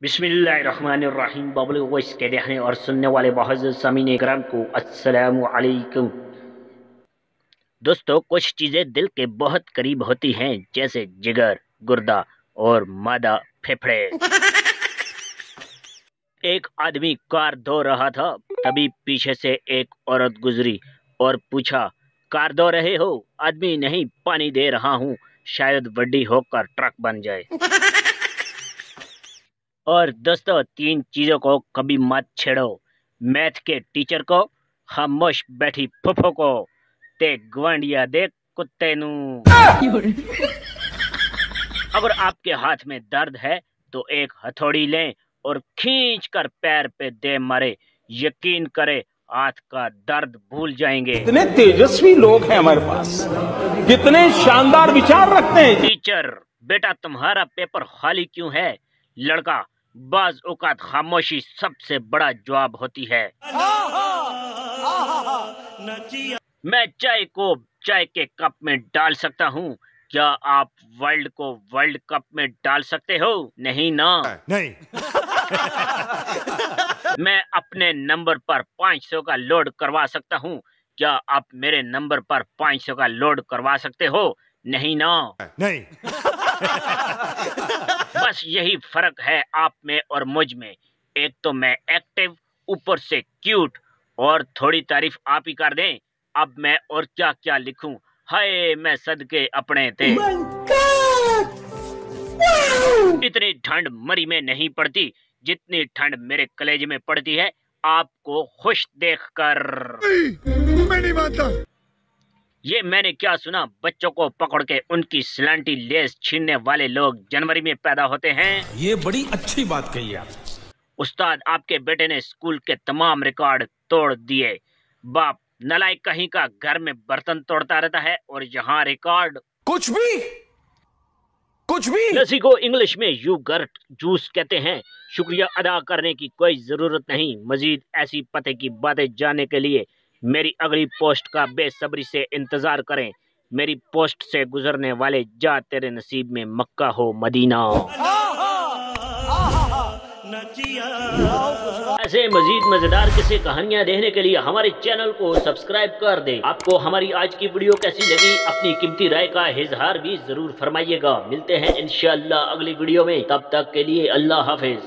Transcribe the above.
बिस्मिल्लाहिर्रहमानिर्रहीम। Bubble voice के देखने और सुनने वाले बहुत सामीन इकराम को अस्सलामु अलैकुम। दोस्तों, कुछ चीज़ें दिल के बहुत करीब होती हैं, जैसे जिगर, गुर्दा और मादा फेफड़े। एक आदमी कार धो रहा था, तभी पीछे से एक औरत गुजरी और पूछा, कार धो रहे हो? आदमी, नहीं, पानी दे रहा हूँ, शायद बड्डी होकर ट्रक बन जाए। और दोस्तों, तीन चीजों को कभी मत छेड़ो: मैथ के टीचर को, खामोश बैठी फुफो को, ते गवांडिया दे कुत्ते नू। अगर आपके हाथ में दर्द है तो एक हथौड़ी लें और खींच कर पैर पे दे मारे, यकीन करें हाथ का दर्द भूल जाएंगे। कितने तेजस्वी लोग हैं हमारे पास, कितने शानदार विचार रखते हैं। टीचर, बेटा तुम्हारा पेपर खाली क्यों है? लड़का, बाज औकात खामोशी सबसे बड़ा जवाब होती है। मैं चाय को चाय के कप में डाल सकता हूँ, क्या आप वर्ल्ड को वर्ल्ड कप में डाल सकते हो? नहीं ना। नहीं। मैं अपने नंबर पर 500 का लोड करवा सकता हूँ, क्या आप मेरे नंबर पर 500 का लोड करवा सकते हो? नहीं ना। नहीं। बस यही फर्क है आप में और मुझ में। एक तो मैं एक्टिव, ऊपर से क्यूट, और थोड़ी तारीफ आप ही कर दें। अब मैं और क्या क्या लिखूं? हाय, मैं सदके अपने थे। इतनी ठंड मरी में नहीं पड़ती जितनी ठंड मेरे कलेजे में पड़ती है आपको खुश देखकर। मैं नहीं मानता। ये मैंने क्या सुना, बच्चों को पकड़ के उनकी सलांटी लेस छीनने वाले लोग जनवरी में पैदा होते हैं। ये बड़ी अच्छी बात कही आप। उस्ताद, आपके बेटे ने स्कूल के तमाम रिकॉर्ड तोड़ दिए। बाप नलायक कहीं का, घर में बर्तन तोड़ता रहता है और यहाँ रिकॉर्ड। कुछ भी लस्सी को इंग्लिश में योगर्ट जूस कहते हैं। शुक्रिया अदा करने की कोई जरूरत नहीं। मजीद ऐसी पते की बातें जानने के लिए मेरी अगली पोस्ट का बेसब्री से इंतजार करें। मेरी पोस्ट से गुजरने वाले, जा तेरे नसीब में मक्का हो मदीना। ऐसे मजीद मजेदार किस्से कहानियां देखने के लिए हमारे चैनल को सब्सक्राइब कर दें। आपको हमारी आज की वीडियो कैसी लगी, अपनी कीमती राय का इजहार भी जरूर फरमाइएगा। मिलते हैं इंशाअल्लाह अगली वीडियो में, तब तक के लिए अल्लाह हाफिज।